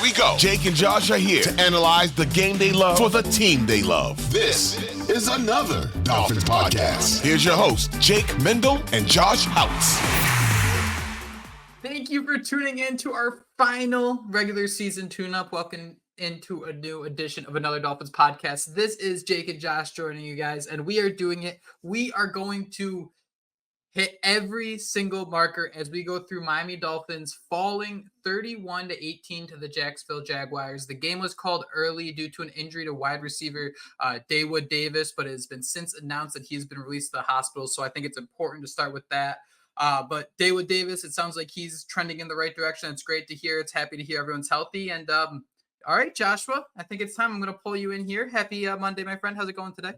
we go. Jake and Josh are here to analyze the game they love for the team they love. This is another Dolphins podcast. Here's your host, Jake Mendel and Josh Houtz. Thank you for tuning in to our final regular season tune-up. Welcome into a new edition of another Dolphins podcast. This is Jake and Josh joining you guys, and we are doing it. We are going to hit every single marker as we go through Miami Dolphins falling 31-18 to the Jacksonville Jaguars. The game was called early due to an injury to wide receiver Daewood Davis, but it has been since announced that he's been released to the hospital, so I think it's important to start with that. But Daewood Davis, it sounds like he's trending in the right direction. It's great to hear. It's happy to hear everyone's healthy. And all right, Joshua, I think it's time. I'm going to pull you in here. Happy Monday, my friend. How's it going today?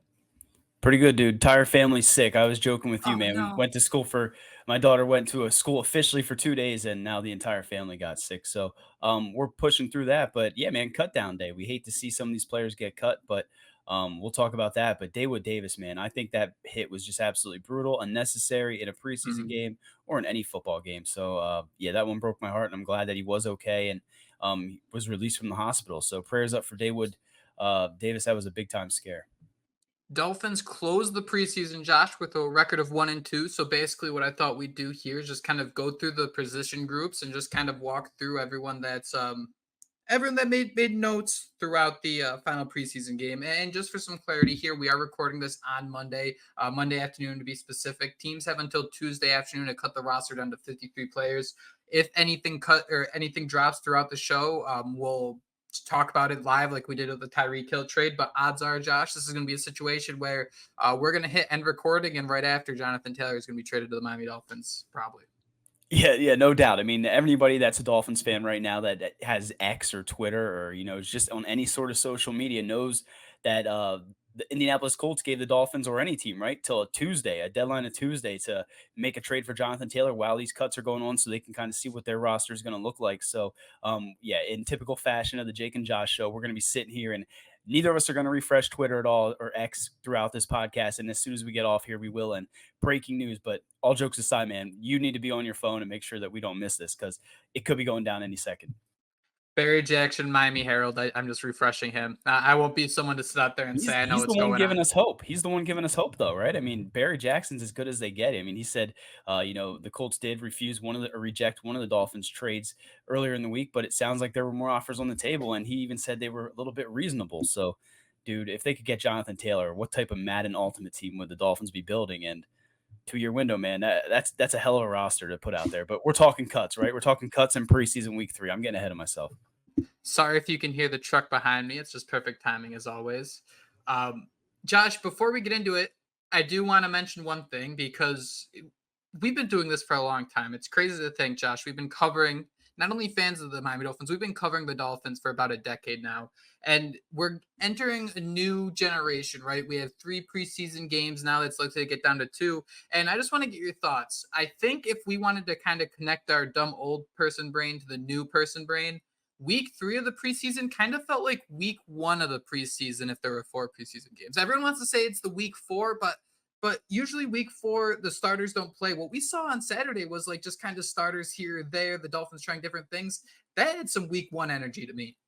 Pretty good, dude. Entire family's sick. I was joking with you, man. No. We went to school my daughter went to a school officially for 2 days, and now the entire family got sick. So we're pushing through that. But yeah, man, cut down day. We hate to see some of these players get cut, but we'll talk about that. But Daewood Davis, man, I think that hit was just absolutely brutal, unnecessary in a preseason game or in any football game. So yeah, that one broke my heart, and I'm glad that he was okay and was released from the hospital. So prayers up for Daewood Davis. That was a big time scare. Dolphins closed the preseason, Josh, with a record of 1-2. So basically what I thought we'd do here is just kind of go through the position groups and just kind of walk through everyone that's everyone that made notes throughout the final preseason game. And just for some clarity here, we are recording this on Monday afternoon to be specific. Teams have until Tuesday afternoon to cut the roster down to 53 players. If anything anything drops throughout the show, we'll talk about it live like we did with the Tyreek Hill trade. But odds are, Josh, this is going to be a situation where we're going to hit end recording, and right after, Jonathan Taylor is going to be traded to the Miami Dolphins, probably. Yeah, no doubt. I mean, anybody that's a Dolphins fan right now that has X or Twitter or, is just on any sort of social media knows that the Indianapolis Colts gave the Dolphins, or any team, right, till a deadline of Tuesday to make a trade for Jonathan Taylor while these cuts are going on so they can kind of see what their roster is going to look like. So, yeah, in typical fashion of the Jake and Josh show, we're going to be sitting here, and neither of us are going to refresh Twitter at all or X throughout this podcast. And as soon as we get off here, we will. And breaking news, but all jokes aside, man, you need to be on your phone and make sure that we don't miss this because it could be going down any second. Barry Jackson, Miami Herald. I'm just refreshing him. I won't be someone to sit out there and say I know what's going on. He's the one giving us hope. He's the one giving us hope, though, right? I mean, Barry Jackson's as good as they get. I mean, he said, the Colts did reject one of the Dolphins trades earlier in the week, but it sounds like there were more offers on the table, and he even said they were a little bit reasonable. So, dude, if they could get Jonathan Taylor, what type of Madden Ultimate team would the Dolphins be building? And 2-year window, man, that's a hell of a roster to put out there. But we're talking cuts, right? We're talking cuts in preseason week 3. I'm getting ahead of myself. Sorry if you can hear the truck behind me. It's just perfect timing as always. Josh, before we get into it, I do want to mention one thing because we've been doing this for a long time. It's crazy to think, Josh, we've been covering not only fans of the Miami Dolphins, we've been covering the Dolphins for about a decade now. And we're entering a new generation, right? We have 3 preseason games now. It's likely to get down to 2. And I just want to get your thoughts. I think if we wanted to kind of connect our dumb old person brain to the new person brain, week 3 of the preseason kind of felt like week 1 of the preseason if there were 4 preseason games. Everyone wants to say it's the week 4, but usually week 4, the starters don't play. What we saw on Saturday was like just kind of starters here or there, the Dolphins trying different things. That had some week 1 energy to me.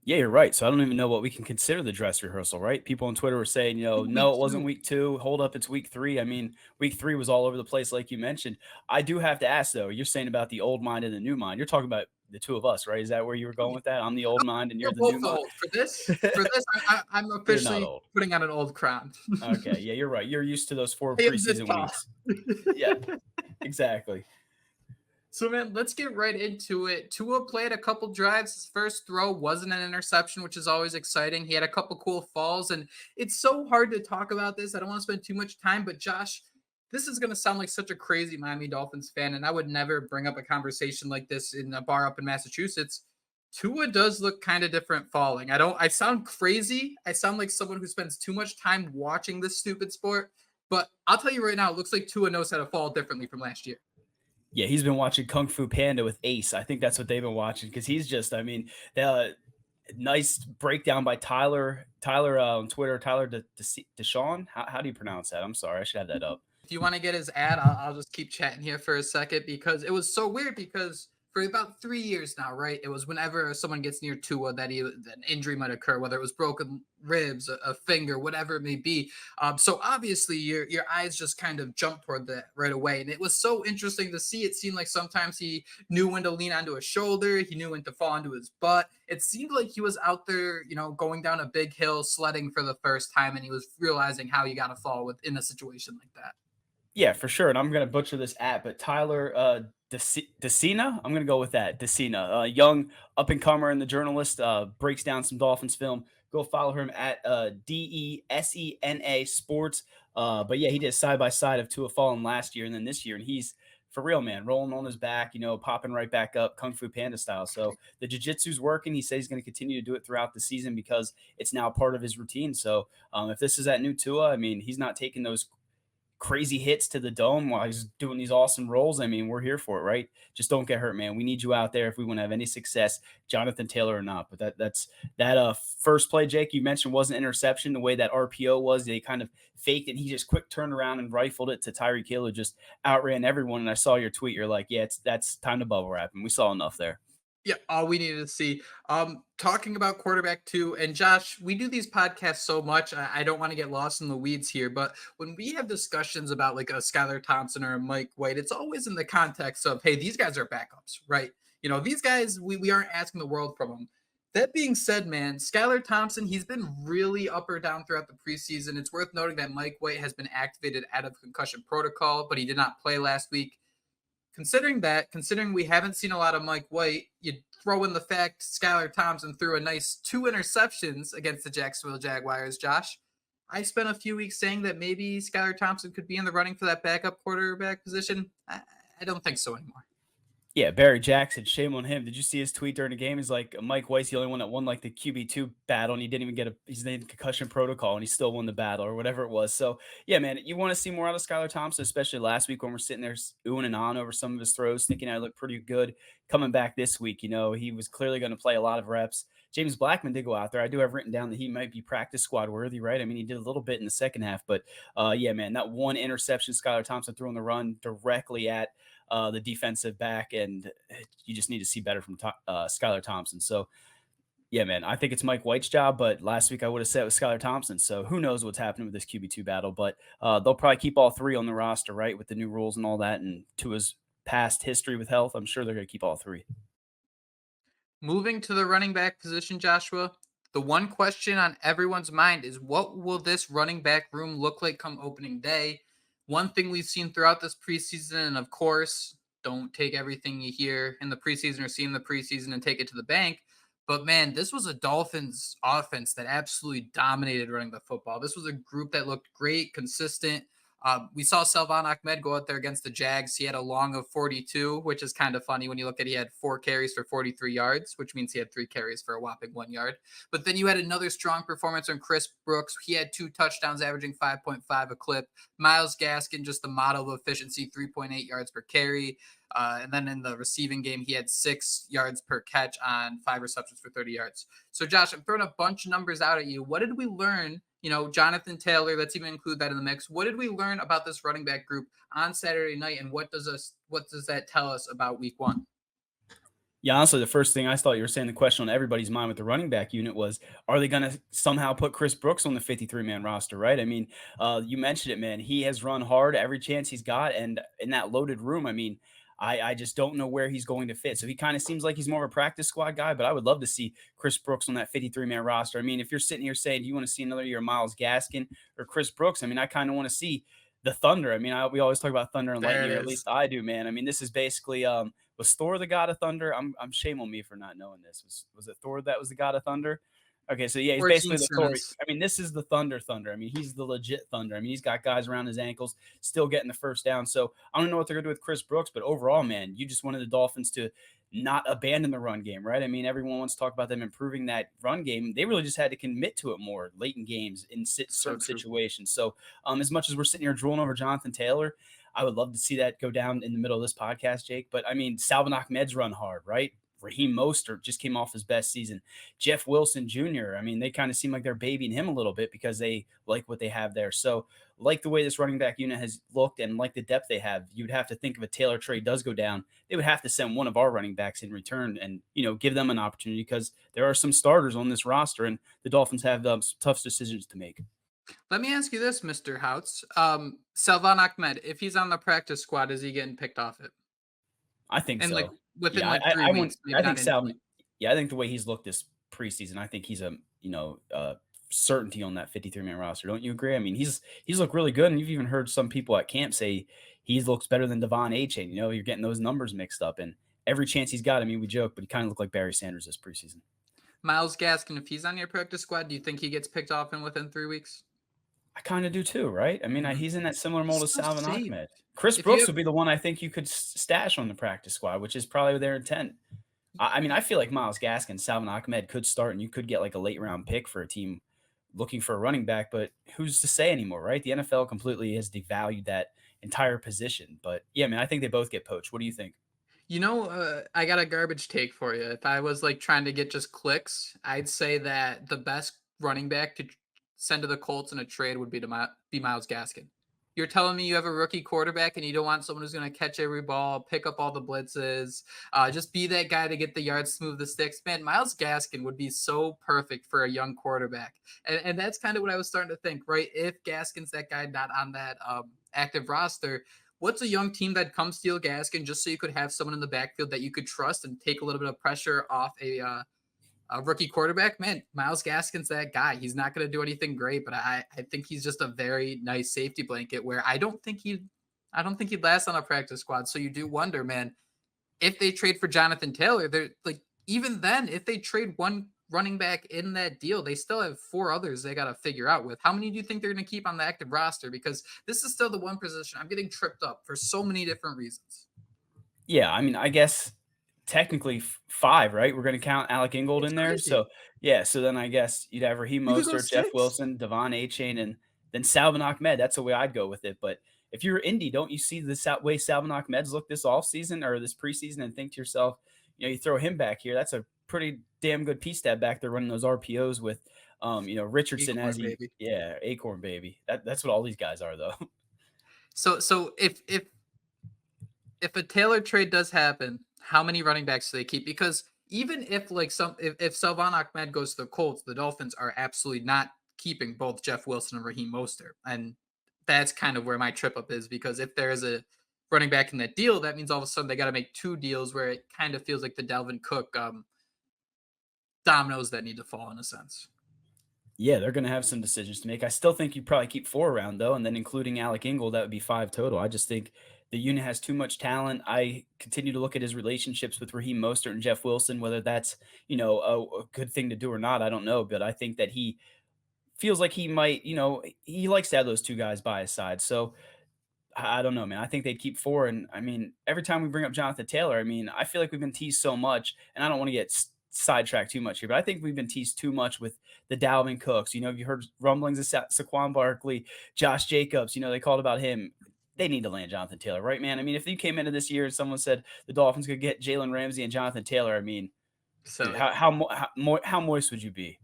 Yeah, you're right. So I don't even know what we can consider the dress rehearsal, right? People on Twitter were saying, no, it wasn't week 2. Hold up, it's week 3. I mean, week 3 was all over the place, like you mentioned. I do have to ask, though, you're saying about the old mind and the new mind. You're talking about the two of us, right? Is that where you were going with that? I'm the old mind and you're the new mind. Old. For this, I'm officially putting on an old crown. Okay, yeah, you're right. You're used to those 4 preseason weeks. Yeah, exactly. So, man, let's get right into it. Tua played a couple drives. His first throw wasn't an interception, which is always exciting. He had a couple cool falls, and it's so hard to talk about this. I don't want to spend too much time, but Josh, this is going to sound like such a crazy Miami Dolphins fan, and I would never bring up a conversation like this in a bar up in Massachusetts. Tua does look kind of different falling. I sound crazy. I sound like someone who spends too much time watching this stupid sport, but I'll tell you right now, it looks like Tua knows how to fall differently from last year. Yeah, he's been watching Kung Fu Panda with Ace. I think that's what they've been watching because he's just, nice breakdown by Tyler on Twitter, Tyler Deshawn. How do you pronounce that? I'm sorry. I should have that up. If you want to get his ad, I'll just keep chatting here for a second because it was so weird because for about 3 years now, right? It was whenever someone gets near Tua that an injury might occur, whether it was broken ribs, a finger, whatever it may be. So obviously your eyes just kind of jump toward that right away. And it was so interesting to see. It seemed like sometimes he knew when to lean onto his shoulder. He knew when to fall onto his butt. It seemed like he was out there, going down a big hill, sledding for the first time. And he was realizing how you got to fall in a situation like that. Yeah, for sure. And I'm going to butcher this but Tyler Decina, I'm going to go with that. Decina, young up and comer and the journalist, breaks down some Dolphins film. Go follow him at DESENA Sports. But yeah, he did side by side of Tua falling last year and then this year. And he's for real, man, rolling on his back, popping right back up, Kung Fu Panda style. So the jiu-jitsu's working. He says he's going to continue to do it throughout the season because it's now part of his routine. So if this is that new Tua, I mean, he's not taking those crazy hits to the dome while he's doing these awesome rolls. I mean, we're here for it, right? Just don't get hurt, man. We need you out there if we want to have any success, Jonathan Taylor or not. But that's first play, Jake, you mentioned was an interception. The way that RPO was, they kind of faked it. He just quick turned around and rifled it to Tyreek Hill, who just outran everyone. And I saw your tweet. You're like, yeah, that's time to bubble wrap. And we saw enough there. Yeah, all we needed to see. Talking about quarterback too, and Josh, we do these podcasts so much. I don't want to get lost in the weeds here, but when we have discussions about like a Skylar Thompson or a Mike White, it's always in the context of, hey, these guys are backups, right? These guys, we aren't asking the world from them. That being said, man, Skylar Thompson, he's been really up or down throughout the preseason. It's worth noting that Mike White has been activated out of concussion protocol, but he did not play last week. Considering we haven't seen a lot of Mike White, you throw in the fact Skylar Thompson threw a nice 2 interceptions against the Jacksonville Jaguars, Josh. I spent a few weeks saying that maybe Skylar Thompson could be in the running for that backup quarterback position. I don't think so anymore. Yeah, Barry Jackson, shame on him. Did you see his tweet during the game? He's like, Mike White's the only one that won like the QB2 battle, and he didn't even get he's in concussion protocol, and he still won the battle or whatever it was. So, yeah, man, you want to see more out of Skylar Thompson, especially last week when we're sitting there oohing and on over some of his throws, thinking I look pretty good. Coming back this week, he was clearly going to play a lot of reps. James Blackman did go out there. I do have written down that he might be practice squad worthy, right? I mean, he did a little bit in the second half, but yeah, man, that one interception Skylar Thompson threw on the run directly at the defensive back, and you just need to see better from Skylar Thompson. So, yeah, man, I think it's Mike White's job, but last week I would have said it was Skylar Thompson. So who knows what's happening with this QB2 battle, but they'll probably keep all 3 on the roster, right, with the new rules and all that, and Tua's past history with health. I'm sure they're going to keep all 3. Moving to the running back position, Joshua, the one question on everyone's mind is what will this running back room look like come opening day? One thing we've seen throughout this preseason, and of course, don't take everything you hear in the preseason or see in the preseason and take it to the bank. But man, this was a Dolphins offense that absolutely dominated running the football. This was a group that looked great, consistent. We saw Salvon Ahmed go out there against the Jags. He had a long of 42, which is kind of funny when you look at he had 4 carries for 43 yards, which means he had 3 carries for a whopping 1 yard. But then you had another strong performance on Chris Brooks. He had 2 touchdowns, averaging 5.5 a clip. Myles Gaskin, just the model of efficiency, 3.8 yards per carry. And then in the receiving game, he had 6 yards per catch on 5 receptions for 30 yards. So, Josh, I'm throwing a bunch of numbers out at you. What did we learn? Jonathan Taylor, let's even include that in the mix. What did we learn about this running back group on Saturday night, and what does that tell us about week 1? Yeah, honestly, the first thing I thought you were saying, the question on everybody's mind with the running back unit was, are they going to somehow put Chris Brooks on the 53-man roster, right? I mean, you mentioned it, man. He has run hard every chance he's got, and in that loaded room, I mean, I just don't know where he's going to fit. So he kind of seems like he's more of a practice squad guy, but I would love to see Chris Brooks on that 53-man roster. I mean, if you're sitting here saying, do you want to see another year of Myles Gaskin or Chris Brooks? I mean, I kind of want to see the Thunder. I mean, we always talk about Thunder and Lightning, or at least I do, man. I mean, this is basically, was Thor the god of thunder? I'm shame on me for not knowing this. Was it Thor that was the god of thunder? Okay, so yeah, he's basically the Thor. I mean, this is the Thunder. I mean, he's the legit Thunder. I mean, he's got guys around his ankles, still getting the first down. So I don't know what they're going to do with Chris Brooks, but overall, man, you just wanted the Dolphins to not abandon the run game, right? I mean, everyone wants to talk about them improving that run game. They really just had to commit to it more late in games in certain situations. So as much as we're sitting here drooling over Jonathan Taylor, I would love to see that go down in the middle of this podcast, Jake. But I mean, Salvon Ahmed's run hard, right? Raheem Mostert just came off his best season. Jeff Wilson Jr., I mean, they kind of seem like they're babying him a little bit because they like what they have there. So like the way this running back unit has looked and like the depth they have, you'd have to think if a Taylor trade does go down, they would have to send one of our running backs in return and, give them an opportunity because there are some starters on this roster and the Dolphins have some tough decisions to make. Let me ask you this, Mr. Houtz. Salvan Ahmed, if he's on the practice squad, is he getting picked off it? I think And so. like within Yeah, 3 weeks, maybe I not think Sal. instantly. Yeah, I think the way he's looked this preseason, I think he's a certainty on that 53-man roster. Don't you agree? I mean, he's looked really good, and you've even heard some people at camp say he looks better than Devon Achane. You're getting those numbers mixed up, and every chance he's got, I mean, we joke, but he kind of looked like Barry Sanders this preseason. Myles Gaskin, if he's on your practice squad, do you think he gets picked off within 3 weeks? I kind of do too, right? I mean, he's in that similar mold as So Salvon safe. Ahmed. Chris Brooks would be the one I think you could stash on the practice squad, which is probably their intent. I mean, I feel like Myles Gaskin, Salvon Ahmed could start, and you could get like a late round pick for a team looking for a running back, but who's to say anymore, right? The NFL completely has devalued that entire position. But yeah, I mean, I think they both get poached. What do you think? I got a garbage take for you. If I was like trying to get just clicks, I'd say that the best running back to send to the Colts in a trade would be Myles Gaskin. You're telling me you have a rookie quarterback and you don't want someone who's going to catch every ball, pick up all the blitzes, just be that guy to get the yards, smooth the sticks. Man, Myles Gaskin would be so perfect for a young quarterback. And that's kind of what I was starting to think, right? If Gaskin's that guy not on that active roster, what's a young team that comes steal Gaskin just so you could have someone in the backfield that you could trust and take a little bit of pressure off a rookie quarterback? Man, Myles Gaskin's that guy. He's not going to do anything great, but I think he's just a very nice safety blanket where I don't think he'd last on a practice squad. So you do wonder, man, if they trade for Jonathan Taylor, they're like, even then, if they trade one running back in that deal, they still have 4 others they got to figure out with. How many do you think they're going to keep on the active roster? Because this is still the one position I'm getting tripped up for so many different reasons. Yeah, I mean, I guess technically 5, right? We're going to count Alec Ingold in there. Crazy. So, yeah. So then I guess you'd have Raheem Mostert, Jeff Wilson, Devon Achane, and then Salvon Ahmed. That's the way I'd go with it. But if you're Indy, don't you see the way Salvon Ahmed's looked this offseason or this preseason and think to yourself, you throw him back here, that's a pretty damn good piece stab back there running those RPOs with, Richardson Acorn as he, baby. yeah, Acorn baby. That's what all these guys are, though. So if a Taylor trade does happen, how many running backs do they keep? Because even if if Salvon Ahmed goes to the Colts, the Dolphins are absolutely not keeping both Jeff Wilson and Raheem Mostert. And that's kind of where my trip up is, because if there is a running back in that deal, that means all of a sudden they got to make 2 deals where it kind of feels like the Dalvin Cook dominoes that need to fall in a sense. Yeah, they're going to have some decisions to make. I still think you'd probably keep 4 around, though, and then including Alec Ingold, that would be 5 total. I just think the unit has too much talent. I continue to look at his relationships with Raheem Mostert and Jeff Wilson, whether that's, a good thing to do or not, I don't know. But I think that he feels like he might, he likes to have those 2 guys by his side. So I don't know, man. I think they'd keep 4. And I mean, every time we bring up Jonathan Taylor, I mean, I feel like we've been teased so much, and I don't want to get sidetracked too much here, but I think we've been teased too much with the Dalvin Cooks. You heard rumblings of Saquon Barkley, Josh Jacobs, they called about him. They need to land Jonathan Taylor, right, man? I mean, if you came into this year and someone said the Dolphins could get Jalen Ramsey and Jonathan Taylor, I mean, so dude, how moist would you be?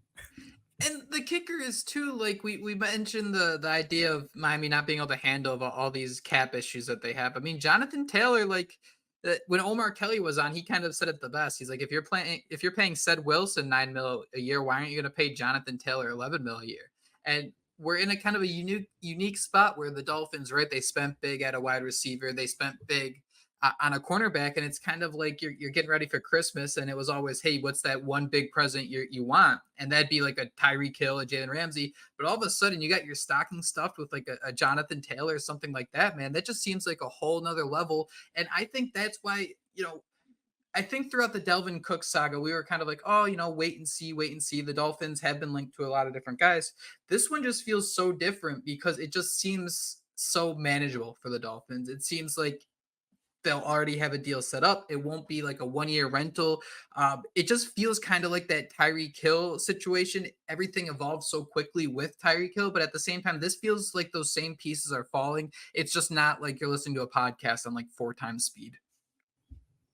And the kicker is too, like we mentioned the idea of Miami not being able to handle all these cap issues that they have. I mean, Jonathan Taylor, when Omar Kelly was on, he kind of said it the best. He's like, if you're paying Ced Wilson $9 million a year, why aren't you going to pay Jonathan Taylor $11 million a year? And we're in a kind of a unique spot where the Dolphins, right? They spent big at a wide receiver. They spent big on a cornerback, and it's kind of like you're getting ready for Christmas, and it was always, hey, what's that one big present you want? And that'd be like a Tyreek Hill, a Jalen Ramsey. But all of a sudden, you got your stocking stuffed with like a Jonathan Taylor or something like that, man. That just seems like a whole nother level. And I think that's why, I think throughout the Dalvin Cook saga, we were kind of like, oh, wait and see. The Dolphins have been linked to a lot of different guys. This one just feels so different because it just seems so manageable for the Dolphins. It seems like they'll already have a deal set up. It won't be like a 1-year rental. It just feels kind of like that Tyreek Hill situation. Everything evolves so quickly with Tyreek Hill, but at the same time, this feels like those same pieces are falling. It's just not like you're listening to a podcast on like 4 times speed.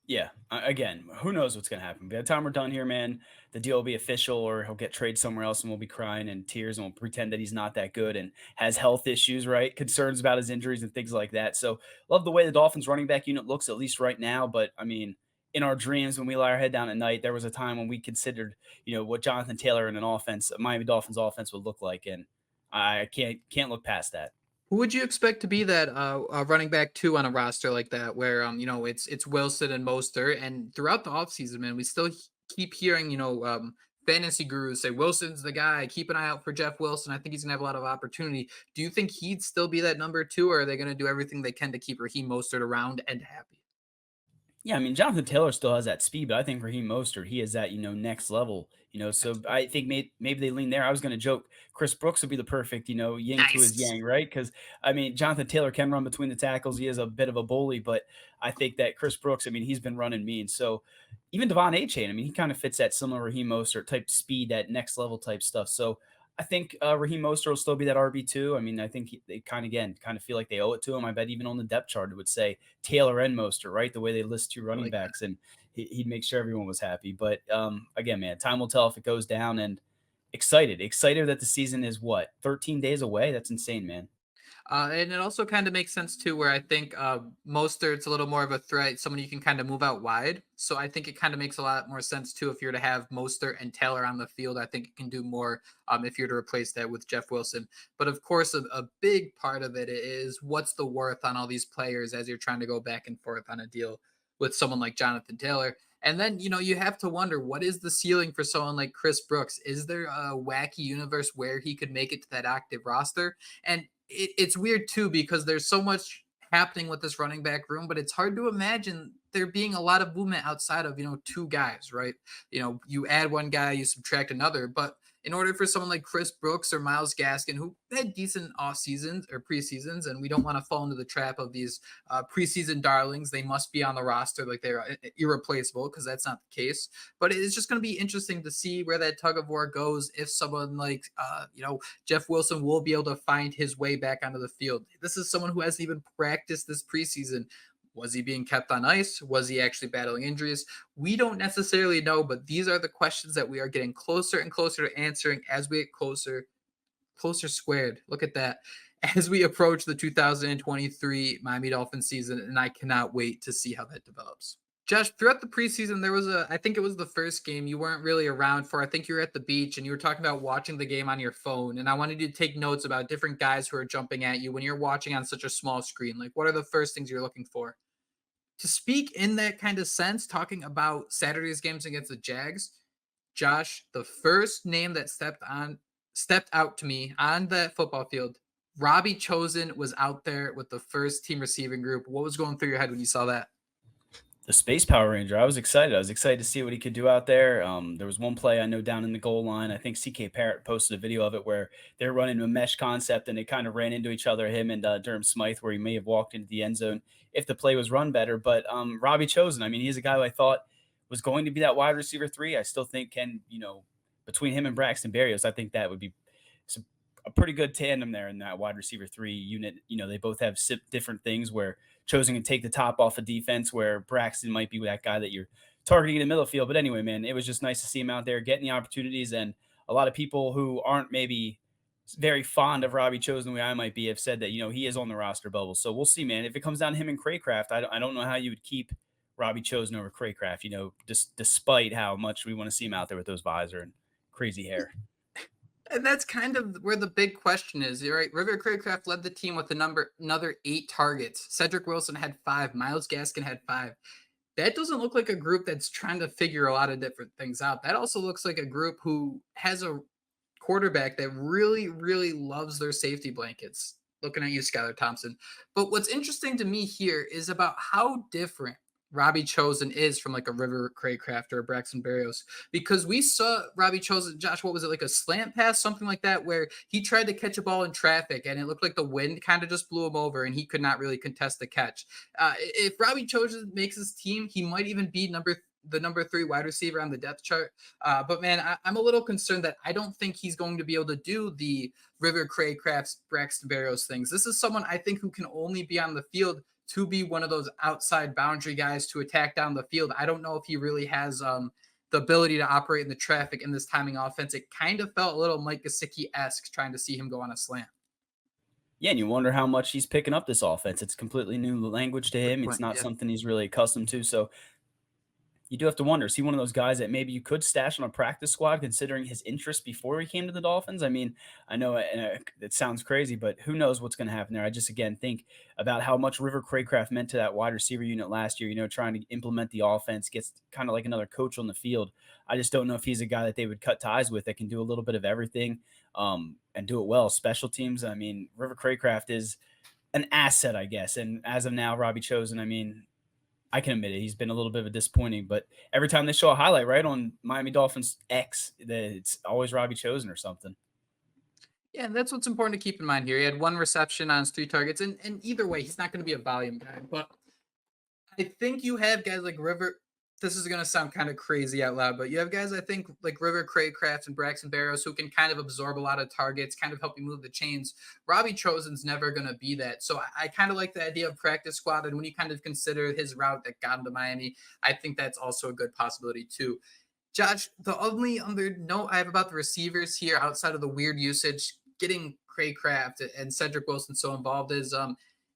Yeah. Again, who knows what's going to happen? By the time we're done here, man, the deal will be official, or he'll get traded somewhere else, and we'll be crying in tears, and we'll pretend that he's not that good and has health issues, right? Concerns about his injuries and things like that. So, love the way the Dolphins running back unit looks, at least right now. But I mean, in our dreams, when we lie our head down at night, there was a time when we considered, what Jonathan Taylor in an offense, a Miami Dolphins offense would look like. And I can't look past that. Who would you expect to be that running back two on a roster like that, where it's Wilson and Mostert, and throughout the offseason, man, we still keep hearing fantasy gurus say Wilson's the guy. Keep an eye out for Jeff Wilson. I think he's gonna have a lot of opportunity. Do you think he'd still be that number two, or are they gonna do everything they can to keep Raheem Mostert around and happy? Yeah, I mean, Jonathan Taylor still has that speed, but I think Raheem Mostert, he is that, next level, so I think maybe they lean there. I was going to joke, Chris Brooks would be the perfect, yin to his Nice. yang, right? Because, I mean, Jonathan Taylor can run between the tackles. He is a bit of a bully, but I think that Chris Brooks, I mean, he's been running mean. So even Devon A-Chain, I mean, he kind of fits that similar Raheem Mostert type speed, that next level type stuff. So I think Raheem Mostert will still be that RB2. I mean, I think they kind of feel like they owe it to him. I bet even on the depth chart it would say Taylor and Mostert, right? The way they list two I running like that. backs, and he'd make sure everyone was happy. But again, man, time will tell if it goes down. And excited that the season is 13 days away. That's insane, man. And it also kind of makes sense too, where I think Mostert's a little more of a threat, someone you can kind of move out wide. So I think it kind of makes a lot more sense too if you're to have Mostert and Taylor on the field. I think it can do more if you're to replace that with Jeff Wilson. But of course, a big part of it is what's the worth on all these players as you're trying to go back and forth on a deal with someone like Jonathan Taylor. And then, you have to wonder, what is the ceiling for someone like Chris Brooks? Is there a wacky universe where he could make it to that active roster? And it's weird too because there's so much happening with this running back room, but it's hard to imagine there being a lot of movement outside of two guys, right? You add one guy, you subtract another, but in order for someone like Chris Brooks or Miles Gaskin, who had decent off seasons or preseasons, and we don't want to fall into the trap of these preseason darlings, they must be on the roster like they're irreplaceable, because that's not the case. But it's just going to be interesting to see where that tug of war goes if someone like Jeff Wilson will be able to find his way back onto the field. This is someone who hasn't even practiced this preseason. Was he being kept on ice? Was he actually battling injuries? We don't necessarily know, but these are the questions that we are getting closer and closer to answering as we get closer squared. Look at that. As we approach the 2023 Miami Dolphins season, and I cannot wait to see how that develops. Josh, throughout the preseason, I think it was the first game you weren't really around for. I think you were at the beach and you were talking about watching the game on your phone. And I wanted you to take notes about different guys who are jumping at you when you're watching on such a small screen. Like, what are the first things you're looking for? To speak in that kind of sense, talking about Saturday's games against the Jags, Josh, the first name that stepped out to me on that football field, Robbie Chosen was out there with the first team receiving group. What was going through your head when you saw that? The Space Power Ranger. I was excited. I was excited to see what he could do out there. There was one play I know down in the goal line. I think CK Parrott posted a video of it where they're running a mesh concept and they kind of ran into each other, him and Durham Smythe, where he may have walked into the end zone if the play was run better. But Robbie Chosen, I mean, he's a guy who I thought was going to be that wide receiver 3. I still think between him and Braxton Berrios, I think that would be a pretty good tandem there in that wide receiver 3 unit. They both have different things where Chosen can take the top off of defense, where Braxton might be that guy that you're targeting in the middle of the field. But anyway, man, it was just nice to see him out there getting the opportunities. And a lot of people who aren't maybe very fond of Robbie Chosen the way I might be have said that, he is on the roster bubble. So we'll see, man. If it comes down to him and Craycraft, I don't know how you would keep Robbie Chosen over Craycraft, just despite how much we want to see him out there with those visor and crazy hair. And that's kind of where the big question is, right? River Craycraft led the team with another 8 targets. Cedric Wilson had 5. Miles Gaskin had 5. That doesn't look like a group that's trying to figure a lot of different things out. That also looks like a group who has a quarterback that really, really loves their safety blankets. Looking at you, Skylar Thompson. But what's interesting to me here is about how different Robbie Chosen is from like a River Craycraft or a Braxton Berrios, because we saw Robbie Chosen, Josh, what was it, like a slant pass, something like that, where he tried to catch a ball in traffic and it looked like the wind kind of just blew him over and he could not really contest the catch. If Robbie Chosen makes his team, he might even be the number 3 wide receiver on the depth chart. But man, I'm a little concerned that I don't think he's going to be able to do the River Craycraft's Braxton Berrios things. This is someone I think who can only be on the field to be one of those outside boundary guys to attack down the field. I don't know if he really has the ability to operate in the traffic in this timing offense. It kind of felt a little Mike Gesicki-esque trying to see him go on a slant. Yeah, and you wonder how much he's picking up this offense. It's completely new language to Good him. It's point. not Yeah. something he's really accustomed to. So you do have to wonder, is he one of those guys that maybe you could stash on a practice squad considering his interest before he came to the Dolphins? I mean, I know it sounds crazy, but who knows what's going to happen there? I just, again, think about how much River Craycraft meant to that wide receiver unit last year, trying to implement the offense, gets kind of like another coach on the field. I just don't know if he's a guy that they would cut ties with that can do a little bit of everything and do it well. Special teams, I mean, River Craycraft is an asset, I guess. And as of now, Robbie Chosen, I mean, I can admit it. He's been a little bit of a disappointing, but every time they show a highlight right on Miami Dolphins X, it's always Robbie Chosen or something. Yeah, and that's what's important to keep in mind here. He had 1 reception on his 3 targets, and either way, he's not going to be a volume guy. But I think you have guys like River. This is going to sound kind of crazy out loud, but you have guys, I think, like River Craycraft and Braxton Barrows who can kind of absorb a lot of targets, kind of help you move the chains. Robbie Chosen's never going to be that. So I kind of like the idea of practice squad. And when you kind of consider his route that got him to Miami, I think that's also a good possibility too. Josh, the only other note I have about the receivers here outside of the weird usage, getting Craycraft and Cedric Wilson so involved is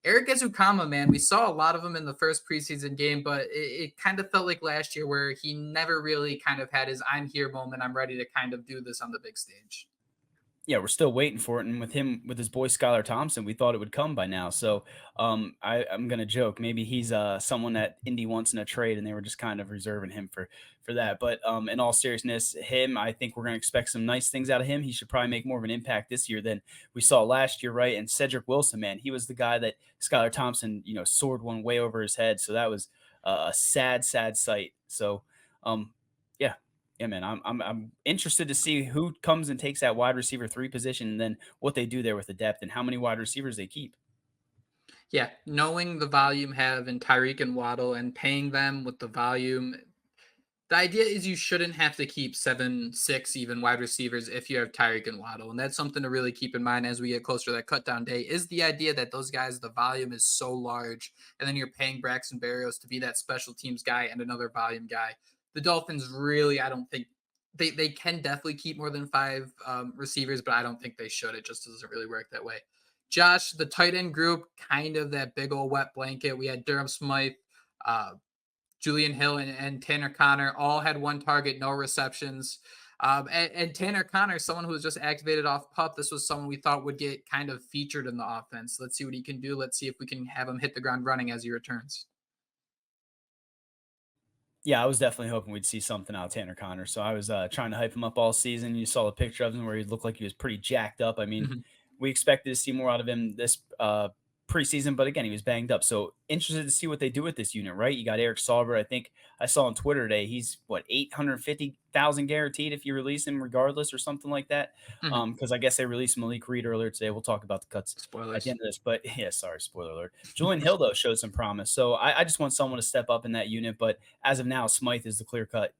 Eric Ezukama, man. We saw a lot of him in the first preseason game, but it kind of felt like last year where he never really kind of had his I'm here moment. I'm ready to kind of do this on the big stage. Yeah, we're still waiting for it. And with his boy Skylar Thompson, we thought it would come by now. So I'm gonna joke. Maybe he's someone that Indy wants in a trade, and they were just kind of reserving him for that. But in all seriousness, I think we're gonna expect some nice things out of him. He should probably make more of an impact this year than we saw last year, right? And Cedric Wilson, man, he was the guy that Skylar Thompson, soared one way over his head. So that was a sad, sad sight. So yeah. Yeah, man, I'm interested to see who comes and takes that wide receiver 3 position, and then what they do there with the depth and how many wide receivers they keep. Yeah, knowing the volume have in Tyreek and Waddle and paying them with the volume. The idea is you shouldn't have to keep 7, 6 even wide receivers if you have Tyreek and Waddle. And that's something to really keep in mind as we get closer to that cut down day is the idea that those guys, the volume is so large. And then you're paying Braxton Berrios to be that special teams guy and another volume guy. The Dolphins really, I don't think they can definitely keep more than 5 receivers, but I don't think they should. It just doesn't really work that way. Josh, the tight end group, kind of that big old wet blanket. We had Durham Smythe, Julian Hill, and Tanner Connor all had 1 target, no receptions. And Tanner Connor, someone who was just activated off PUP. This was someone we thought would get kind of featured in the offense. Let's see what he can do. Let's see if we can have him hit the ground running as he returns. Yeah, I was definitely hoping we'd see something out of Tanner Connor. So I was trying to hype him up all season. You saw the picture of him where he looked like he was pretty jacked up. I mean, Mhm. we expected to see more out of him this preseason, but again, he was banged up. So interested to see what they do with this unit, right? You got Eric Sauber. I think I saw on Twitter today, he's what, 850,000 guaranteed if you release him regardless or something like that. Mhm. Because I guess they released Malik Reed earlier today. We'll talk about the cuts at the Spoilers. end of this. But yeah, sorry, spoiler alert. Julian Hill, though, showed some promise. So I just want someone to step up in that unit. But as of now, Smythe is the clear cut,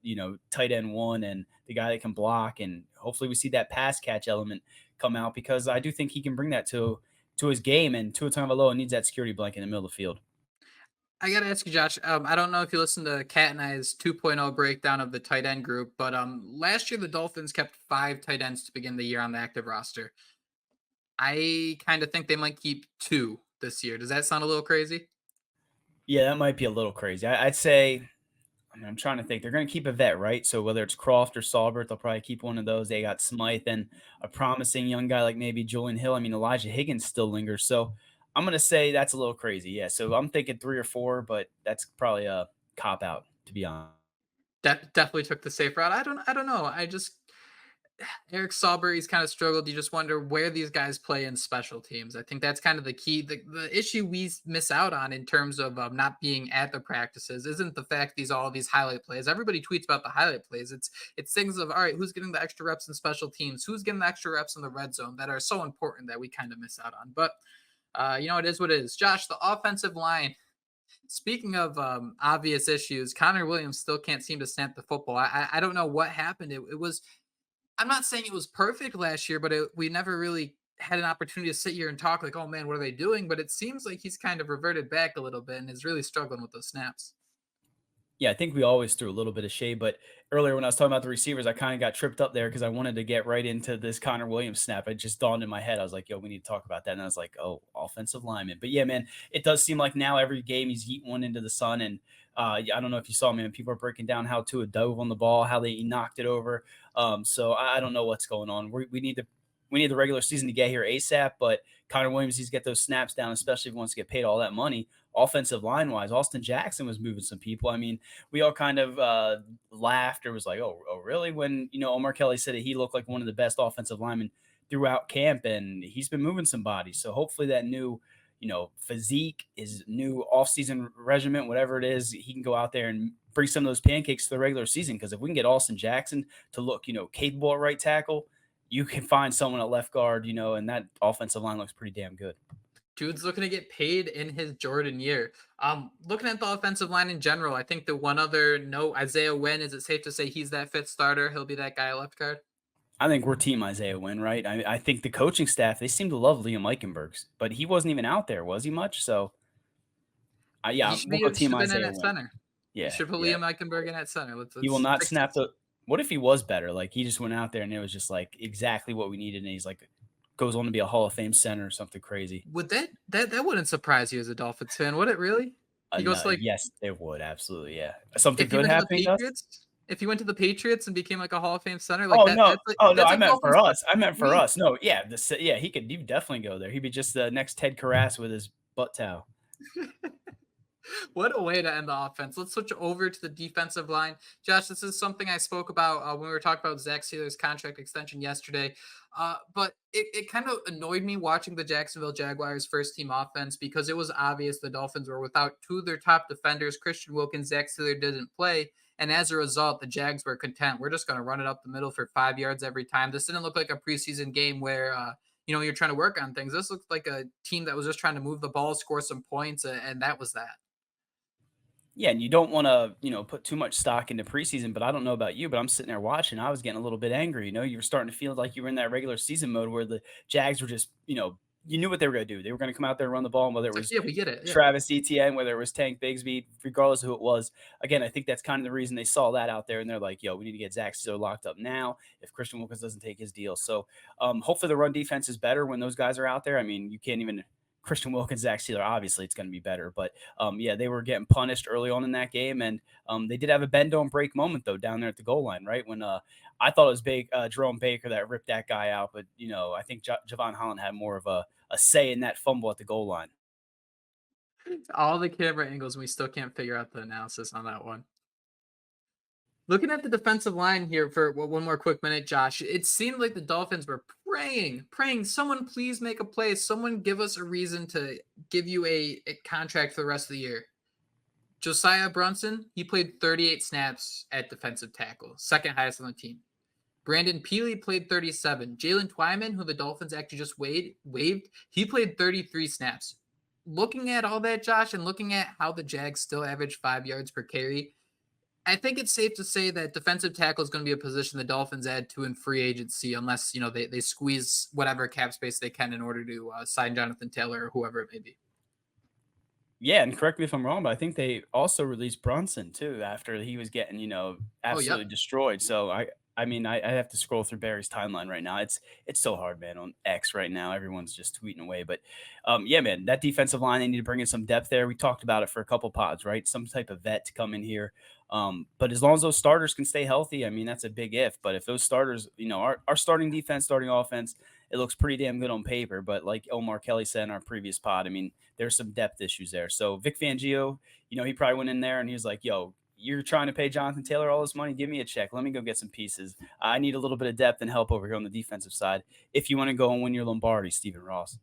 tight end 1 and the guy that can block. And hopefully we see that pass catch element come out because I do think he can bring that to his game, and Tua Tagovailoa needs that security blanket in the middle of the field. I got to ask you, Josh. I don't know if you listened to Kat and I's 2.0 breakdown of the tight end group, but last year the Dolphins kept 5 tight ends to begin the year on the active roster. I kind of think they might keep 2 this year. Does that sound a little crazy? Yeah, that might be a little crazy. I'd say, I'm trying to think. They're going to keep a vet, right? So whether it's Croft or Saubert, they'll probably keep one of those. They got Smythe and a promising young guy like maybe Julian Hill. I mean, Elijah Higgins still lingers. So I'm going to say that's a little crazy. Yeah. So I'm thinking 3 or 4, but that's probably a cop out, to be honest. Definitely took the safe route. I don't know. Eric Sauber, he's kind of struggled. You just wonder where these guys play in special teams. I think that's kind of the key. The issue we miss out on in terms of not being at the practices isn't the fact all these highlight plays. Everybody tweets about the highlight plays. It's things of, all right, who's getting the extra reps in special teams? Who's getting the extra reps in the red zone that are so important that we kind of miss out on. But, it is what it is. Josh, the offensive line, speaking of obvious issues, Connor Williams still can't seem to snap the football. I don't know what happened. It was, I'm not saying it was perfect last year, but we never really had an opportunity to sit here and talk like, oh man, what are they doing? But it seems like he's kind of reverted back a little bit and is really struggling with those snaps. Yeah, I think we always threw a little bit of shade, but earlier when I was talking about the receivers, I kind of got tripped up there because I wanted to get right into this Connor Williams snap. It just dawned in my head. I was like, yo, we need to talk about that. And I was like, oh, offensive lineman. But yeah, man, it does seem like now every game he's eating one into the sun. And yeah, I don't know if you saw, man, people are breaking down how Tua dove on the ball, how he knocked it over. So I don't know what's going on. We need the regular season to get here ASAP, but Connor Williams needs to get those snaps down, especially if he wants to get paid all that money. Offensive line wise, Austin Jackson was moving some people. I mean, we all kind of laughed or was like, oh, really? When, Omar Kelly said that he looked like one of the best offensive linemen throughout camp, and he's been moving some bodies. So hopefully that new, physique, his new offseason regimen, whatever it is, he can go out there and bring some of those pancakes to the regular season. Because if we can get Austin Jackson to look, capable at right tackle, you can find someone at left guard, and that offensive line looks pretty damn good. Dude's looking to get paid in his Jordan year. Looking at the offensive line in general, I think the one other note, Isaiah Wynn, is it safe to say he's that fifth starter? He'll be that guy at left guard? I think we're team Isaiah Wynn, right? I think the coaching staff, they seem to love Liam Eichenbergs, but he wasn't even out there, was he much? So, yeah, we'll go team should have been in Isaiah at Wynn. center. Yeah, You should put yeah. Liam Eichenberg in at center. Let's He will not fix snap this. the. What if he was better? Like he just went out there and it was just like exactly what we needed, and he's like goes on to be a Hall of Fame center or something crazy. Would that wouldn't surprise you as a Dolphins fan, would it really? He goes No, like, yes, it would absolutely, yeah. Something if he good went to the happening to us? Patriots, if he went to the Patriots and became like a Hall of Fame center, like Oh that, no! that's like, Oh no! that's I like meant for Dolphins us. I meant for me. us. No, yeah, yeah. He'd definitely go there. He'd be just the next Ted Karras with his butt towel. What a way to end the offense. Let's switch over to the defensive line. Josh, this is something I spoke about when we were talking about Zach Sealer's contract extension yesterday. But it kind of annoyed me watching the Jacksonville Jaguars first team offense because it was obvious the Dolphins were without two of their top defenders. Christian Wilkins, Zach Sealer didn't play. And as a result, the Jags were content. We're just going to run it up the middle for 5 yards every time. This didn't look like a preseason game where, you're trying to work on things. This looked like a team that was just trying to move the ball, score some points, and that was that. Yeah, and you don't want to, put too much stock into preseason, but I don't know about you, but I'm sitting there watching. I was getting a little bit angry. You were starting to feel like you were in that regular season mode where the Jags were just, you knew what they were going to do. They were going to come out there and run the ball, and whether it was Yeah, we get it. Yeah. Travis Etienne, whether it was Tank Bigsby, regardless of who it was. Again, I think that's kind of the reason they saw that out there, and they're like, yo, we need to get Zach Sealer locked up now if Christian Wilkins doesn't take his deal. So hopefully the run defense is better when those guys are out there. I mean, you can't even – Christian Wilkins, Zach Sealer, obviously it's going to be better. But, yeah, they were getting punished early on in that game. And they did have a bend don't break moment, though, down there at the goal line, right? When I thought it was Jerome Baker that ripped that guy out. But, I think Javon Holland had more of a say in that fumble at the goal line. All the camera angles, and we still can't figure out the analysis on that one. Looking at the defensive line here for one more quick minute, Josh, it seemed like the Dolphins were praying, someone please make a play. Someone give us a reason to give you a contract for the rest of the year. Josiah Brunson, he played 38 snaps at defensive tackle, second highest on the team. Brandon Peely played 37. Jalen Twyman, who the Dolphins actually just waived, he played 33 snaps. Looking at all that, Josh, and looking at how the Jags still average 5 yards per carry, I think it's safe to say that defensive tackle is going to be a position the Dolphins add to in free agency unless, they squeeze whatever cap space they can in order to sign Jonathan Taylor or whoever it may be. Yeah, and correct me if I'm wrong, but I think they also released Brunson, too, after he was getting, absolutely destroyed. So, I mean, I have to scroll through Barry's timeline right now. It's so hard, man, on X right now. Everyone's just tweeting away. But, yeah, man, that defensive line, they need to bring in some depth there. We talked about it for a couple pods, right? Some type of vet to come in here. But as long as those starters can stay healthy, I mean, that's a big if. But if those starters, our starting defense, starting offense, it looks pretty damn good on paper. But like Omar Kelly said in our previous pod, I mean, there's some depth issues there. So Vic Fangio, he probably went in there and he was like, yo, you're trying to pay Jonathan Taylor all this money. Give me a check. Let me go get some pieces. I need a little bit of depth and help over here on the defensive side. If you want to go and win your Lombardi, Stephen Ross.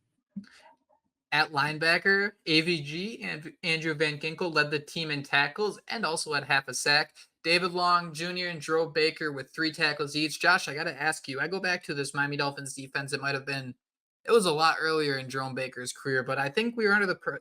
At linebacker, AVG and Andrew Van Ginkel led the team in tackles and also had half a sack. David Long Jr. and Jerome Baker with 3 tackles each. Josh, I got to ask you, I go back to this Miami Dolphins defense. It was a lot earlier in Jerome Baker's career, but I think we were under the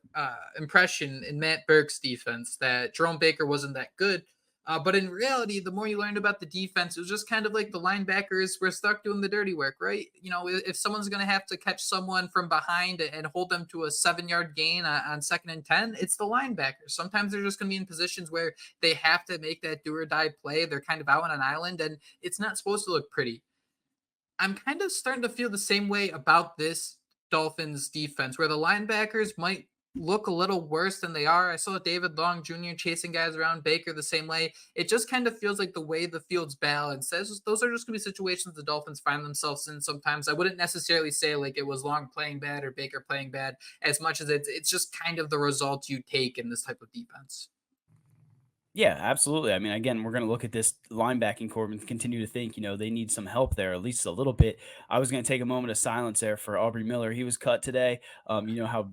impression in Matt Burke's defense that Jerome Baker wasn't that good. But in reality, the more you learned about the defense, it was just kind of like the linebackers were stuck doing the dirty work, right? If someone's going to have to catch someone from behind and hold them to a 7-yard gain on 2nd and 10, it's the linebackers. Sometimes they're just going to be in positions where they have to make that do or die play. They're kind of out on an island, and it's not supposed to look pretty. I'm kind of starting to feel the same way about this Dolphins defense, where the linebackers might look a little worse than they are. I saw David Long Jr. chasing guys around Baker the same way. It just kind of feels like the way the field's balanced. Those are just going to be situations the Dolphins find themselves in sometimes. I wouldn't necessarily say like it was Long playing bad or Baker playing bad as much as it's just kind of the result you take in this type of defense. Yeah, absolutely. I mean, again, we're going to look at this linebacking core and continue to think, they need some help there, at least a little bit. I was going to take a moment of silence there for Aubrey Miller. He was cut today. You know how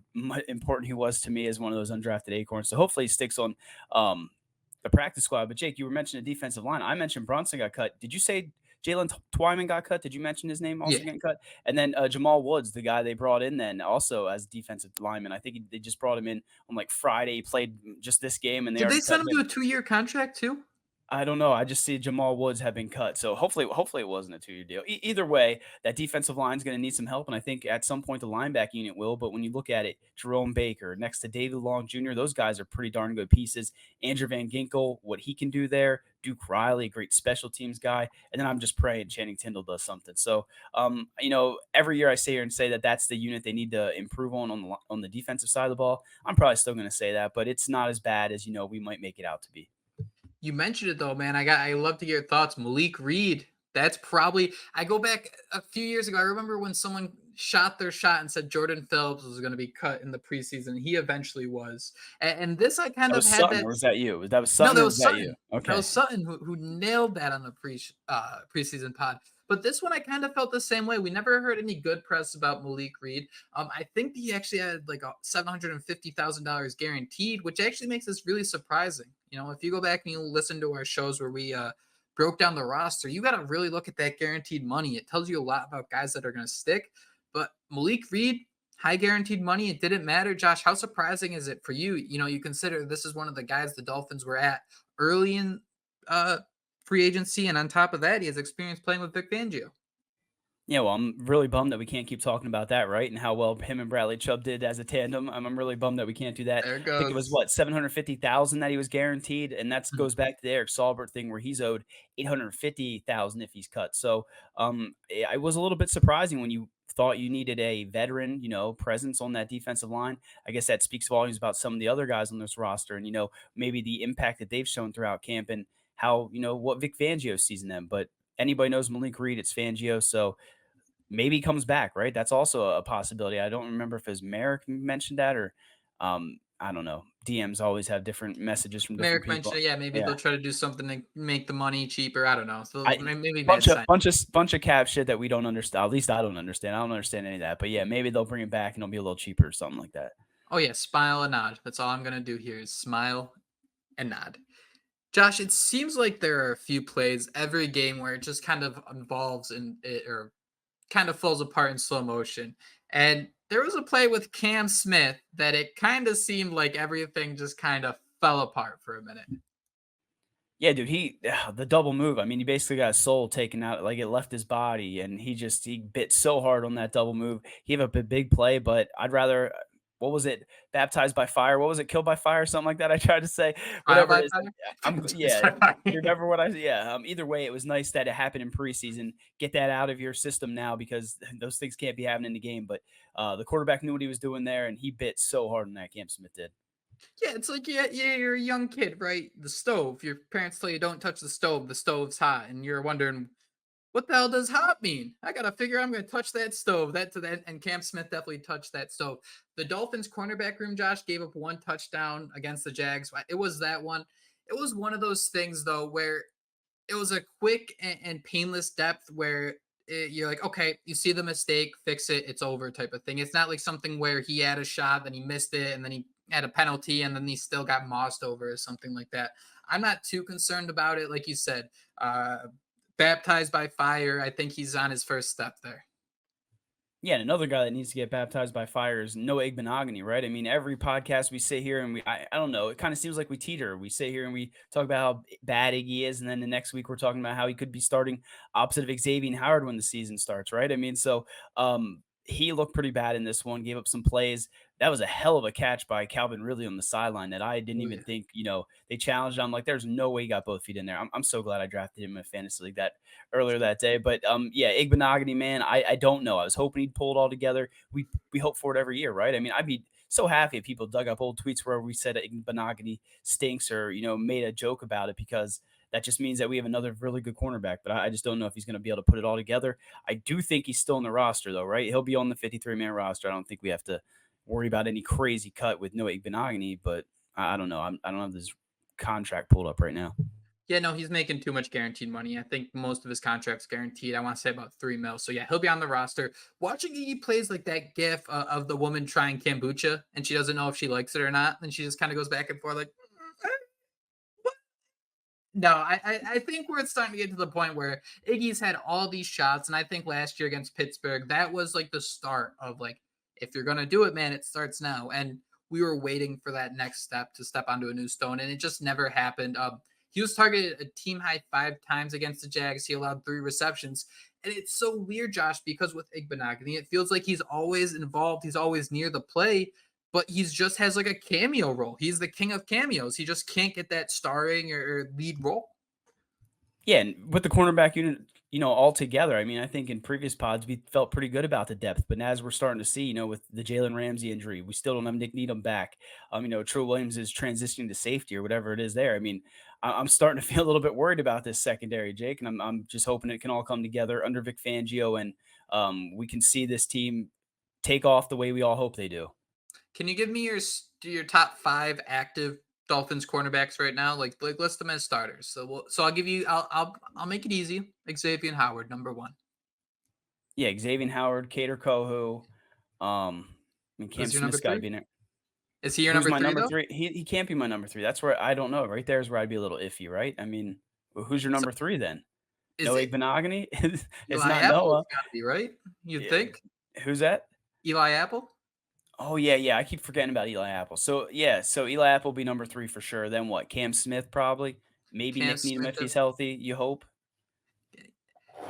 important he was to me as one of those undrafted acorns. So hopefully he sticks on the practice squad. But Jake, you were mentioning the defensive line. I mentioned Bronson got cut. Did you say Jalen Twyman got cut? Did you mention his name also getting cut? And then Jamal Woods, the guy they brought in then also as defensive lineman. I think they just brought him in on like Friday. He played just this game, and Did they send him to a 2-year contract too? I don't know. I just see Jamal Woods have been cut. So hopefully it wasn't a 2-year deal. Either way, that defensive line is going to need some help. And I think at some point the linebacker unit will. But when you look at it, Jerome Baker next to David Long Jr., those guys are pretty darn good pieces. Andrew Van Ginkel, what he can do there. Duke Riley, a great special teams guy. And then I'm just praying Channing Tindall does something. So, every year I say here and say that that's the unit they need to improve on the defensive side of the ball. I'm probably still going to say that, but it's not as bad as, we might make it out to be. You mentioned it though, man. I love to hear your thoughts. Malik Reed. That's probably, I go back a few years ago. I remember when someone shot their shot and said Jordan Phillips was going to be cut in the preseason. He eventually was. And this, I kind of had Sutton, that. Or was that you? That was Sutton. No, that or was Sutton. That you? Okay. That was Sutton who nailed that on the preseason pod. But this one, I kind of felt the same way. We never heard any good press about Malik Reed. I think he actually had like $750,000 guaranteed, which actually makes this really surprising. If you go back and you listen to our shows where we broke down the roster, you got to really look at that guaranteed money. It tells you a lot about guys that are going to stick. But Malik Reed, high guaranteed money, it didn't matter. Josh, how surprising is it for you? You consider this is one of the guys the Dolphins were at early in free agency, and on top of that, he has experience playing with Vic Fangio. Yeah, well, I'm really bummed that we can't keep talking about that, right? And how well him and Bradley Chubb did as a tandem. I'm really bummed that we can't do that. There it goes. I think it was $750,000 that he was guaranteed, and that goes back to the Eric Saubert thing where he's owed $850,000 if he's cut. So, it was a little bit surprising when you thought you needed a veteran, presence on that defensive line. I guess that speaks volumes about some of the other guys on this roster, and maybe the impact that they've shown throughout camp and how what Vic Fangio sees in them. But anybody knows Malik Reed, it's Fangio, so maybe he comes back, right? That's also a possibility. I don't remember if it was Merrick mentioned that or I don't know. DMs always have different messages from different Merrick people. mentioned, maybe they'll try to do something to make the money cheaper. I don't know. So maybe bunch of cap shit that we don't understand. At least I don't understand. I don't understand any of that. But yeah, maybe they'll bring it back and it'll be a little cheaper or something like that. Oh yeah, smile and nod. That's all I'm gonna do here is smile and nod. Josh, it seems like there are a few plays every game where it just kind of involves in it or kind of falls apart in slow motion. And there was a play with Cam Smith that it kind of seemed like everything just kind of fell apart for a minute. Yeah, dude, the double move. I mean, he basically got his soul taken out, like it left his body, and he bit so hard on that double move. He gave up a big play, but I'd rather, what was it? Baptized by fire? What was it? Killed by fire? Something like that. I tried to say. Whatever it is. You remember what either way, it was nice that it happened in preseason. Get that out of your system now because those things can't be happening in the game. But the quarterback knew what he was doing there, and he bit so hard on that. Cam Smith did. Yeah, it's like you're a young kid, right? The stove. Your parents tell you don't touch the stove. The stove's hot, and you're wondering, what the hell does hot mean? I gotta figure I'm gonna touch that stove. And Cam Smith definitely touched that stove. The Dolphins cornerback room, Josh, gave up 1 touchdown against the Jags. It was that one. It was one of those things though where it was a quick and painless depth where you're like, okay, you see the mistake, fix it, it's over type of thing. It's not like something where he had a shot, then he missed it, and then he had a penalty, and then he still got mossed over or something like that. I'm not too concerned about it. Like you said, baptized by fire. I think he's on his first step there. Yeah, and another guy that needs to get baptized by fire is Noah Igbenogany, right? I mean, every podcast we sit here and I don't know, it kind of seems like we teeter. We sit here and we talk about how bad Iggy is, and then the next week we're talking about how he could be starting opposite of Xavier Howard when the season starts, right? I mean, so he looked pretty bad in this one, gave up some plays. That was a hell of a catch by Calvin Ridley on the sideline that I didn't Oh, even yeah. think, they challenged. I'm like, there's no way he got both feet in there. I'm so glad I drafted him in a fantasy league that earlier that day. But yeah, Igbenogany, man, I don't know. I was hoping he'd pull it all together. We hope for it every year, right? I mean, I'd be so happy if people dug up old tweets where we said Igbenogany stinks or made a joke about it, because that just means that we have another really good cornerback. But I just don't know if he's going to be able to put it all together. I do think he's still in the roster, though, right? He'll be on the 53-man roster. I don't think we have to worry about any crazy cut with Noah Igbenogany, but I don't know. I don't have this contract pulled up right now. Yeah, no, he's making too much guaranteed money. I think most of his contract's guaranteed. I want to say about 3 mil. So yeah, he'll be on the roster. Watching he plays like that gif of the woman trying kombucha and she doesn't know if she likes it or not. And she just kind of goes back and forth like, what? No, I think we're starting to get to the point where Iggy's had all these shots. And I think last year against Pittsburgh, that was like the start of like, if you're going to do it, man, it starts now. And we were waiting for that next step to step onto a new stone. And it just never happened. He was targeted a team high 5 times against the Jags. He allowed 3 receptions. And it's so weird, Josh, because with Igbenogany, it feels like he's always involved. He's always near the play, but he's just has like a cameo role. He's the king of cameos. He just can't get that starring or lead role. Yeah, and with the cornerback unit, all together, I mean, I think in previous pods we felt pretty good about the depth, but as we're starting to see, with the Jalen Ramsey injury, we still don't have Nick Needham back. True Williams is transitioning to safety or whatever it is there. I mean, I'm starting to feel a little bit worried about this secondary, Jake, and I'm just hoping it can all come together under Vic Fangio, and we can see this team take off the way we all hope they do. Can you give me your top 5 active Dolphins cornerbacks right now? Like list them as starters. So I'll give you I'll make it easy. Xavier Howard, number 1. Yeah, Xavier Howard, Cater Kohu, Cam Is your Smith's number got to 3? be in there. Is he your Who's number my 3 number though? 3? He can't be my number 3. That's where I don't know. Right there is where I'd be a little iffy, right? I mean, who's your So number 3 then? is Noah it Igbenogany? It's Eli not Apple? Noah. It's gotta be, right? You'd Yeah. think. Who's that? Eli Apple? Oh, yeah. I keep forgetting about Eli Apple. So, yeah, Eli Apple will be number 3 for sure. Then what? Cam Smith probably. Maybe Cam Nick Needham Smith. if he's healthy, you hope.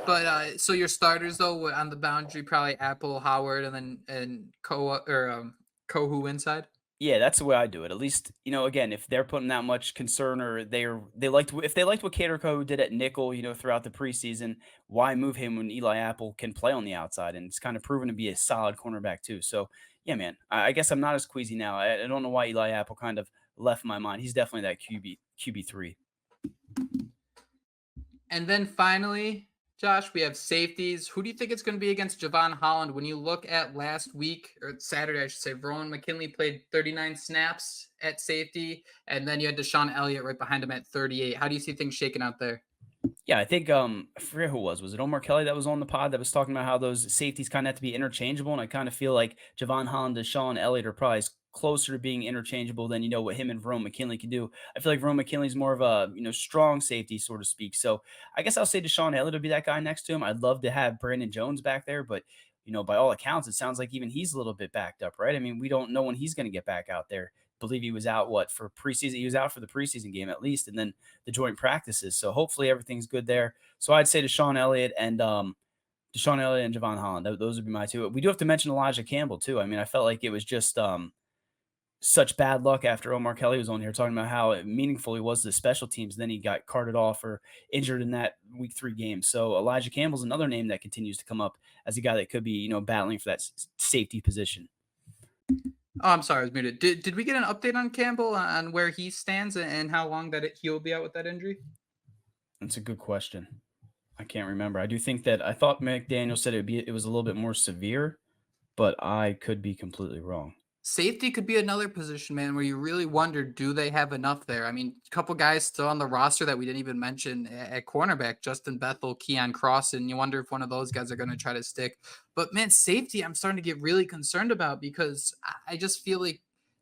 But so your starters though on the boundary probably Apple, Howard, and then Kohu inside. Yeah, that's the way I do it. At least, again, if they're putting that much concern or if they liked what Cater Co did at nickel, throughout the preseason, why move him when Eli Apple can play on the outside? And it's kind of proven to be a solid cornerback too. So yeah, man, I guess I'm not as queasy now. I don't know why Eli Apple kind of left my mind. He's definitely that QB3. And then finally, Josh, we have safeties. Who do you think it's going to be against Javon Holland? When you look at last week, or Saturday, I should say, Rowan McKinley played 39 snaps at safety, and then you had Deshaun Elliott right behind him at 38. How do you see things shaking out there? Yeah, I think I forget who it was. Was it Omar Kelly that was on the pod that was talking about how those safeties kind of have to be interchangeable? And I kind of feel like Javon Holland and Deshaun Elliott are probably closer to being interchangeable than what him and Verone McKinley can do. I feel like Verone McKinley's more of a strong safety, so to speak. So I guess I'll say Deshaun Elliott will be that guy next to him. I'd love to have Brandon Jones back there, but by all accounts, it sounds like even he's a little bit backed up, right? I mean, we don't know when he's going to get back out there. Believe he was out for preseason. He was out for the preseason game at least, and then the joint practices. So hopefully everything's good there. So I'd say Deshaun Elliott and Javon Holland. Those would be my 2. We do have to mention Elijah Campbell too. I mean, I felt like it was just such bad luck after Omar Kelly was on here talking about how meaningful he was to the special teams. Then he got carted off or injured in that week 3 game. So Elijah Campbell's another name that continues to come up as a guy that could be battling for that safety position. Oh, I'm sorry, I was muted. Did we get an update on Campbell on where he stands and how long that he'll be out with that injury? That's a good question. I can't remember. I do think that I thought McDaniel said it was a little bit more severe, but I could be completely wrong. Safety could be another position, man, where you really wonder, do they have enough there? I mean, a couple guys still on the roster that we didn't even mention at cornerback, Justin Bethel, Keon Cross, and you wonder if one of those guys are going to try to stick. But, man, safety I'm starting to get really concerned about because I just feel like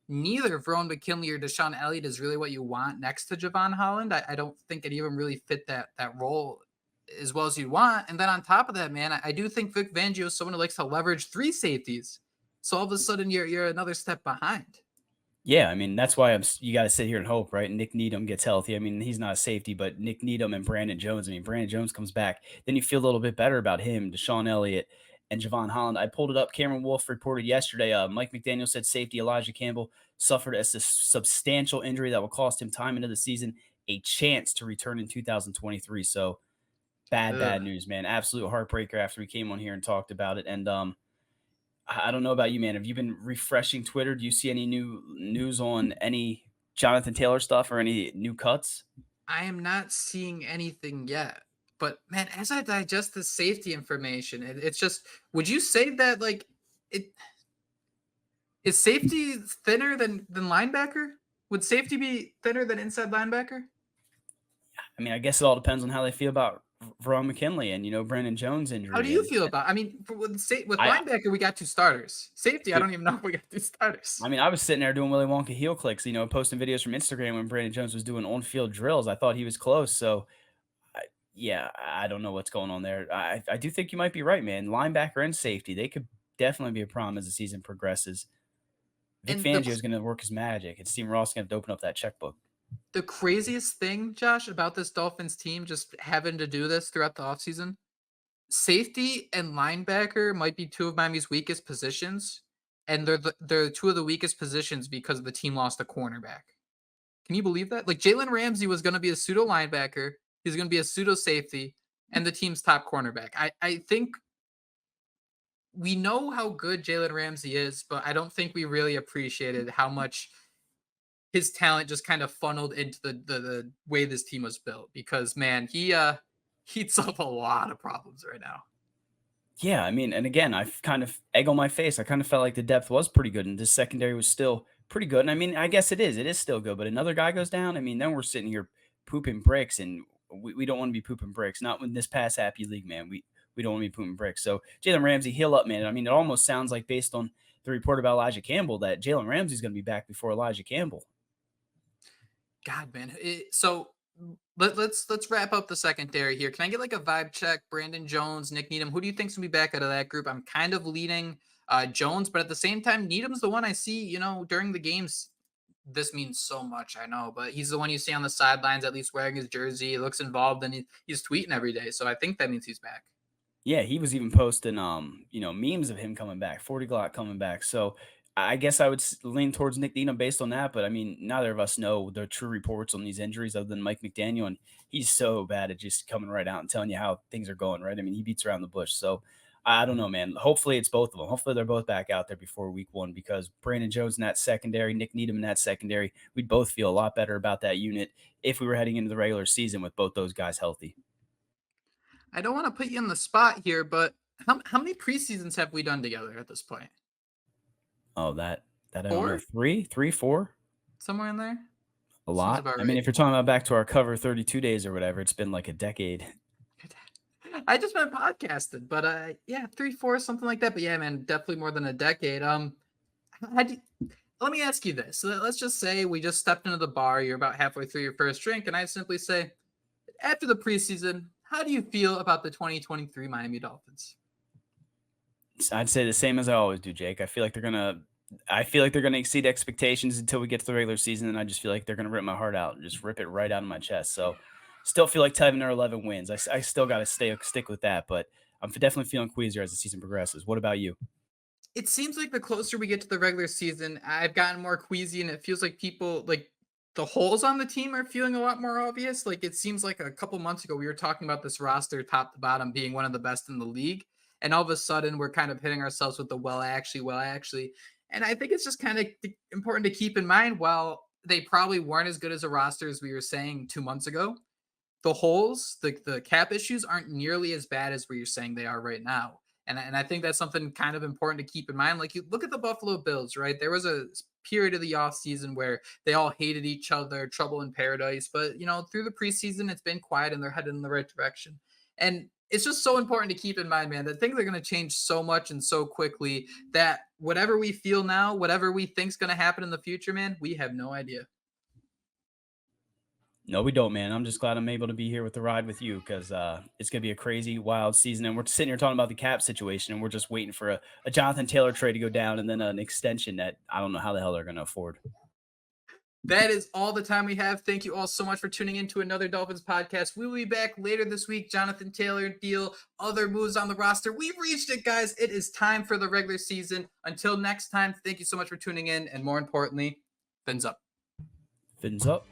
neither Verone McKinley or Deshaun Elliott is really what you want next to Javon Holland. I don't think any of them really fit that role as well as you'd want. And then on top of that, man, I do think Vic Fangio is someone who likes to leverage 3 safeties. So all of a sudden you're another step behind. Yeah, I mean, that's why you got to sit here and hope, right? Nick Needham gets healthy. I mean, he's not a safety, but Nick Needham and Brandon Jones. I mean, Brandon Jones comes back, then you feel a little bit better about him, Deshaun Elliott, and Javon Holland. I pulled it up. Cameron Wolf reported yesterday. Mike McDaniel said safety Elijah Campbell suffered a substantial injury that will cost him time into the season, a chance to return in 2023. So bad news, man. Absolute heartbreaker after we came on here and talked about it. And I don't know about you, man. Have you been refreshing Twitter? Do you see any new news on any Jonathan Taylor stuff or any new cuts? I am not seeing anything yet. But man, as I digest the safety information, it's just, would you say that like it is safety thinner than linebacker? Would safety be thinner than inside linebacker? I mean, I guess it all depends on how they feel about Veron McKinley and Brandon Jones injury. How do you feel about? I mean, with linebacker, we got 2 starters. Safety, I don't even know if we got 2 starters. I mean, I was sitting there doing Willy Wonka heel clicks, posting videos from Instagram when Brandon Jones was doing on-field drills. I thought he was close, so I don't know what's going on there. I do think you might be right, man. Linebacker and safety, they could definitely be a problem as the season progresses. Vic Fangio is going to work his magic, and Steve Ross is going to have to open up that checkbook. The craziest thing, Josh, about this Dolphins team just having to do this throughout the offseason, safety and linebacker might be 2 of Miami's weakest positions, and they're 2 of the weakest positions because the team lost a cornerback. Can you believe that? Like Jalen Ramsey was going to be a pseudo linebacker, he's going to be a pseudo safety, and the team's top cornerback. I think we know how good Jalen Ramsey is, but I don't think we really appreciated how much his talent just kind of funneled into the way this team was built, because man, he heats up a lot of problems right now. Yeah, I mean, and again, I kind of egg on my face. I kind of felt like the depth was pretty good, and this secondary was still pretty good. And I mean, I guess it is still good, but another guy goes down. I mean, then we're sitting here pooping bricks, and we don't want to be pooping bricks. Not in this past happy league, man. We don't want to be pooping bricks. So Jalen Ramsey, heal up, man. I mean, it almost sounds like, based on the report about Elijah Campbell, that Jalen Ramsey's going to be back before Elijah Campbell. God, man. So let's wrap up the secondary here. Can I get like a vibe check? Brandon Jones, Nick Needham. Who do you think's gonna be back out of that group? I'm kind of leaning Jones, but at the same time, Needham's the one I see. During the games, this means so much. I know, but he's the one you see on the sidelines, at least wearing his jersey. He looks involved, and he's tweeting every day. So I think that means he's back. Yeah, he was even posting memes of him coming back, 40 Glock coming back. So I guess I would lean towards Nick Needham based on that, but I mean, neither of us know the true reports on these injuries other than Mike McDaniel, and he's so bad at just coming right out and telling you how things are going, right? I mean, he beats around the bush. So I don't know, man. Hopefully it's both of them. Hopefully they're both back out there before week 1, because Brandon Jones in that secondary, Nick Needham in that secondary, we'd both feel a lot better about that unit if we were heading into the regular season with both those guys healthy. I don't want to put you on the spot here, but how many preseasons have we done together at this point? Oh, that I don't 4? know. 3, 4? Somewhere in there? A lot. I mean, if you're talking about back to our cover 32 days or whatever, it's been like a decade. I just meant podcasted, but 3, 4, something like that. But yeah, man, definitely more than a decade. Let me ask you this. Let's just say we just stepped into the bar. You're about halfway through your first drink, and I simply say, after the preseason, how do you feel about the 2023 Miami Dolphins? I'd say the same as I always do, Jake. I feel like they're gonna exceed expectations until we get to the regular season, and I just feel like they're gonna rip my heart out and just rip it right out of my chest. So, still feel like 10 or 11 wins. I still got to stick with that, but I'm definitely feeling queasier as the season progresses. What about you? It seems like the closer we get to the regular season, I've gotten more queasy, and it feels like people like the holes on the team are feeling a lot more obvious. Like it seems like a couple months ago we were talking about this roster top to bottom being one of the best in the league. And all of a sudden, we're kind of hitting ourselves with the well, actually. And I think it's just kind of important to keep in mind, while they probably weren't as good as a roster as we were saying 2 months ago, the holes, the cap issues aren't nearly as bad as you're saying they are right now. And I think that's something kind of important to keep in mind. Like you look at the Buffalo Bills, right? There was a period of the offseason where they all hated each other, trouble in paradise. But, through the preseason, it's been quiet and they're headed in the right direction. And it's just so important to keep in mind, man, that things are going to change so much and so quickly that whatever we feel now, whatever we think is going to happen in the future, man, we have no idea. No, we don't, man. I'm just glad I'm able to be here with the ride with you because it's going to be a crazy, wild season. And we're sitting here talking about the cap situation, and we're just waiting for a Jonathan Taylor trade to go down and then an extension that I don't know how the hell they're going to afford. That is all the time we have. Thank you all so much for tuning in to another Dolphins podcast. We will be back later this week. Jonathan Taylor deal, other moves on the roster. We've reached it, guys. It is time for the regular season. Until next time, thank you so much for tuning in. And more importantly, fins up. Fins up.